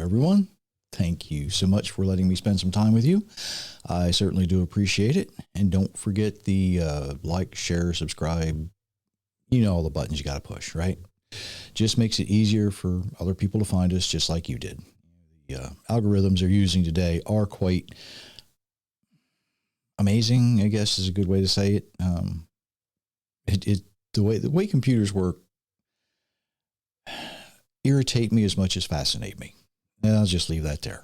everyone. Thank you so much for letting me spend some time with you. I certainly do appreciate it. And don't forget the like, share, subscribe. You know all the buttons you got to push, right? Just makes it easier for other people to find us just like you did. The algorithms they're using today are quite amazing, I guess is a good way to say it. The way computers work irritate me as much as fascinate me. And I'll just leave that there.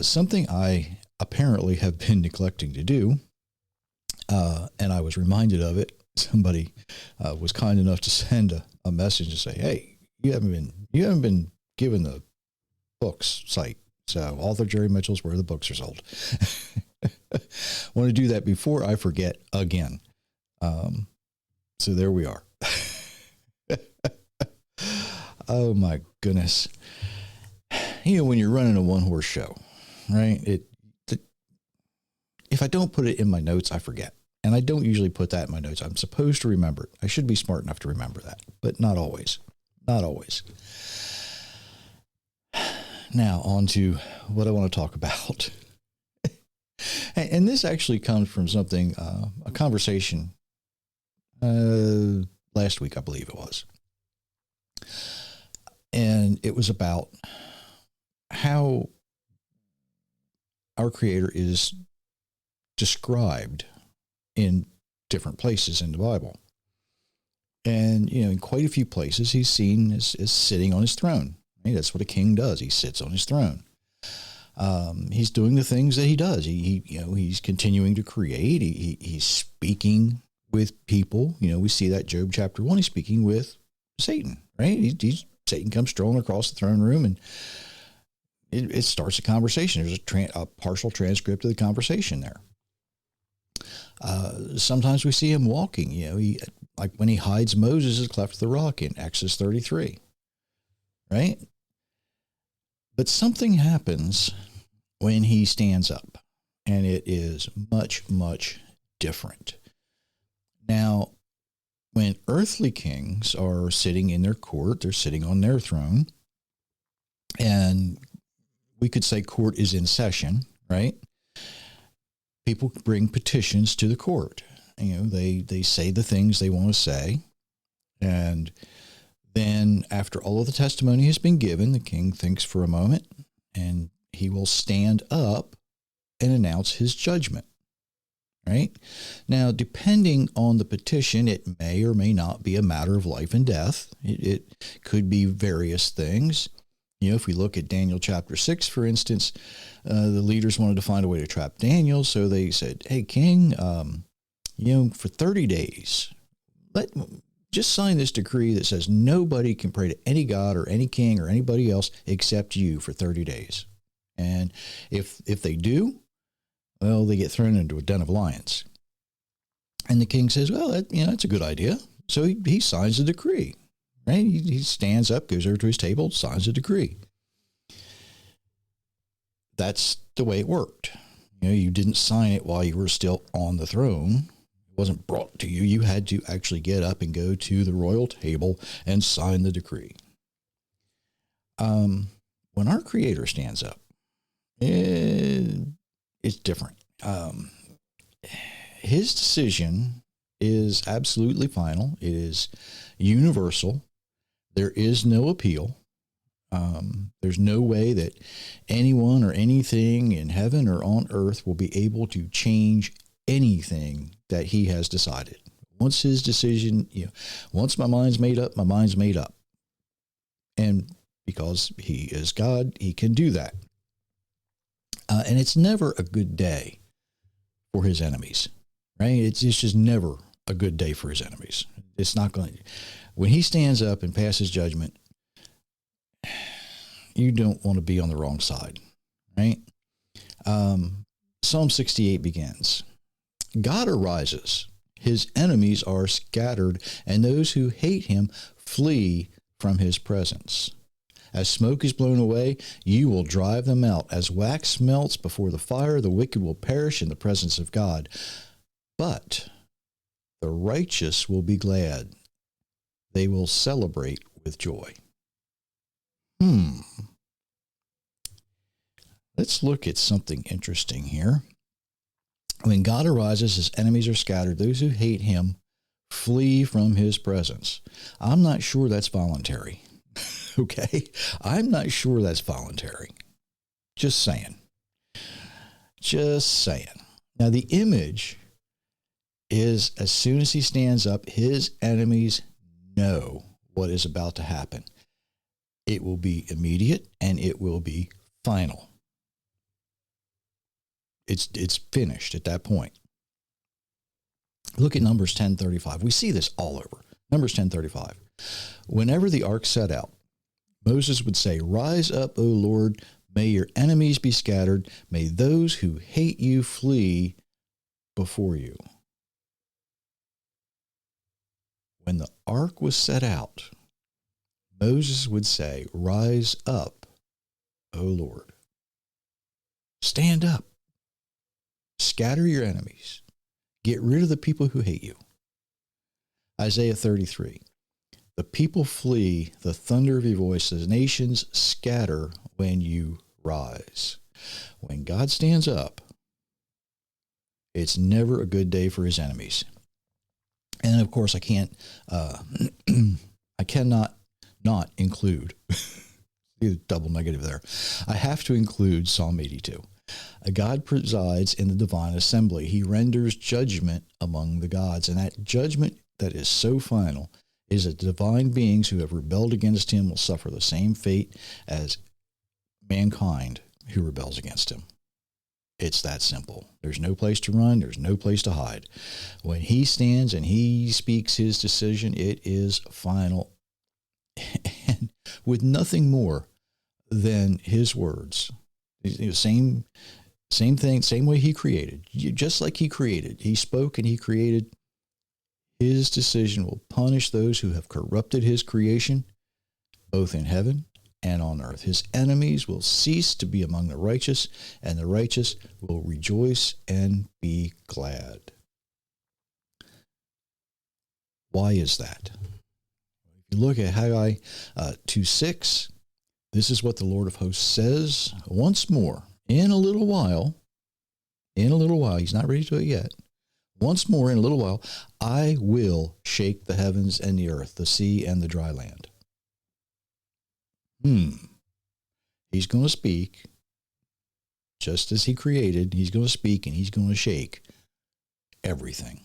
Something I apparently have been neglecting to do, and I was reminded of it. Somebody was kind enough to send a message and say, "Hey, you haven't been given the books site." So author Jerry Mitchell's where the books are sold. Want to do that before I forget again. So there we are. Oh my goodness. You know, when you're running a one-horse show, right? If I don't put it in my notes, I forget. And I don't usually put that in my notes. I'm supposed to remember it. I should be smart enough to remember that, but not always. Not always. Now, on to what I want to talk about. And this actually comes from something, a conversation last week, I believe it was. And it was about how our Creator is described in different places in the Bible. And, you know, in quite a few places, he's seen as sitting on his throne. Right? That's what a king does. He sits on his throne. He's doing the things that he does. He's continuing to create. He's speaking with people. You know, we see that Job chapter 1, he's speaking with Satan, right? Satan comes strolling across the throne room, and it starts a conversation. There's a partial transcript of the conversation there. Sometimes we see him walking, you know, like when he hides Moses at the cleft of the rock in Exodus 33, right? But something happens when he stands up, and it is much, much different. Now, when earthly kings are sitting in their court, they're sitting on their throne, and we could say court is in session, right? People bring petitions to the court. You know, they say the things they want to say. And then after all of the testimony has been given, the king thinks for a moment, and he will stand up and announce his judgment. Right? Now, depending on the petition, it may or may not be a matter of life and death. It could be various things. You know, if we look at Daniel chapter 6, for instance, the leaders wanted to find a way to trap Daniel. So they said, "Hey, king, for 30 days, just sign this decree that says nobody can pray to any god or any king or anybody else except you for 30 days. And if they do, well, they get thrown into a den of lions." And the king says, "Well, that's a good idea." So he signs the decree, right? He stands up, goes over to his table, signs the decree. That's the way it worked. You know, you didn't sign it while you were still on the throne. It wasn't brought to you. You had to actually get up and go to the royal table and sign the decree. When our Creator stands up, it's different. His decision is absolutely final. It is universal. There is no appeal. There's no way that anyone or anything in heaven or on earth will be able to change anything that he has decided. Once his decision, once my mind's made up, my mind's made up. And because he is God, he can do that. And it's never a good day for his enemies, right? It's just never a good day for his enemies. It's not going to. When he stands up and passes judgment, you don't want to be on the wrong side, right? Psalm 68 begins, "God arises, his enemies are scattered, and those who hate him flee from his presence. As smoke is blown away, you will drive them out. As wax melts before the fire, the wicked will perish in the presence of God. But the righteous will be glad. They will celebrate with joy." Let's look at something interesting here. When God arises, his enemies are scattered. Those who hate him flee from his presence. I'm not sure that's voluntary. Okay? I'm not sure that's voluntary. Just saying. Just saying. Now, the image is as soon as he stands up, his enemies know what is about to happen. It will be immediate and it will be final. It's finished at that point. Look at Numbers 10:35. We see this all over. Numbers 10:35. Whenever the ark set out, Moses would say, "Rise up, O Lord, may your enemies be scattered, may those who hate you flee before you." When the ark was set out, Moses would say, "Rise up, O Lord." Stand up. Scatter your enemies. Get rid of the people who hate you. Isaiah 33. The people flee the thunder of your voice. The nations scatter when you rise. When God stands up, it's never a good day for his enemies. And of course, I cannot not include, double negative there. I have to include Psalm 82. God presides in the divine assembly. He renders judgment among the gods. And that judgment that is so final is that divine beings who have rebelled against him will suffer the same fate as mankind who rebels against him. It's that simple. There's no place to run. There's no place to hide. When he stands and he speaks his decision, it is final. And with nothing more than his words. Same thing, same way he created. Just like he created. He spoke and he created. His decision will punish those who have corrupted his creation, both in heaven and on earth. His enemies will cease to be among the righteous, and the righteous will rejoice and be glad. Why is that? If you look at Haggai 2:6, this is what the Lord of hosts says once more. In a little while, he's not ready to do it yet. Once more, in a little while, I will shake the heavens and the earth, the sea and the dry land. He's going to speak just as he created. He's going to speak and he's going to shake everything.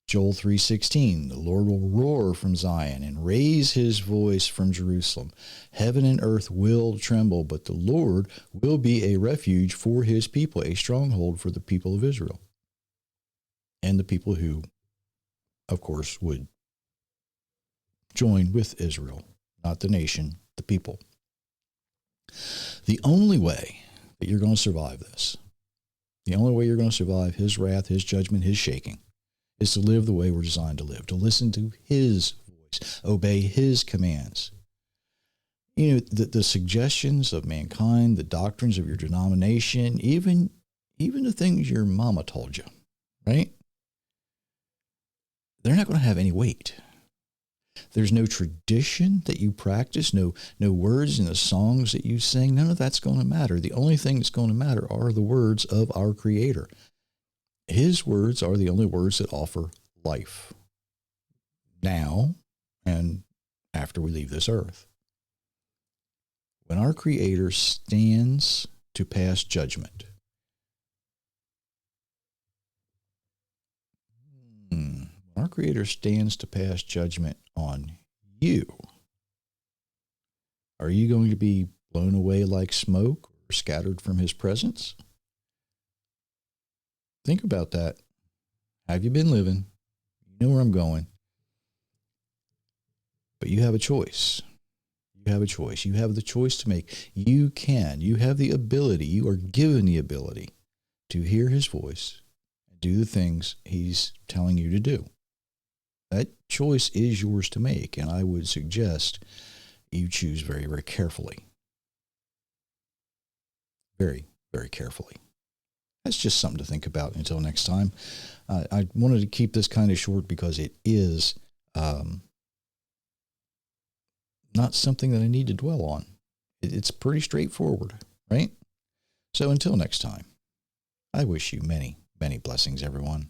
Joel 3:16, the Lord will roar from Zion and raise his voice from Jerusalem. Heaven and earth will tremble, but the Lord will be a refuge for his people, a stronghold for the people of Israel. And the people who, of course, would join with Israel, not the nation, the people. The only way that you're going to survive this, the only way you're going to survive his wrath, his judgment, his shaking, is to live the way we're designed to live, to listen to his voice, obey his commands. You know, the suggestions of mankind, the doctrines of your denomination, even the things your mama told you, right? They're not going to have any weight. There's no tradition that you practice, no words in the songs that you sing. None of that's going to matter. The only thing that's going to matter are the words of our Creator. His words are the only words that offer life now and after we leave this earth. When our Creator stands to pass judgment, our Creator stands to pass judgment on you, are you going to be blown away like smoke or scattered from his presence? Think about that. Have you been living? You know where I'm going. But you have a choice. You have a choice. You have the choice to make. You have the ability, you are given the ability to hear his voice and do the things he's telling you to do. That choice is yours to make, and I would suggest you choose very, very carefully. Very, very carefully. That's just something to think about until next time. I wanted to keep this kind of short because it is not something that I need to dwell on. It's pretty straightforward, right? So until next time, I wish you many, many blessings, everyone.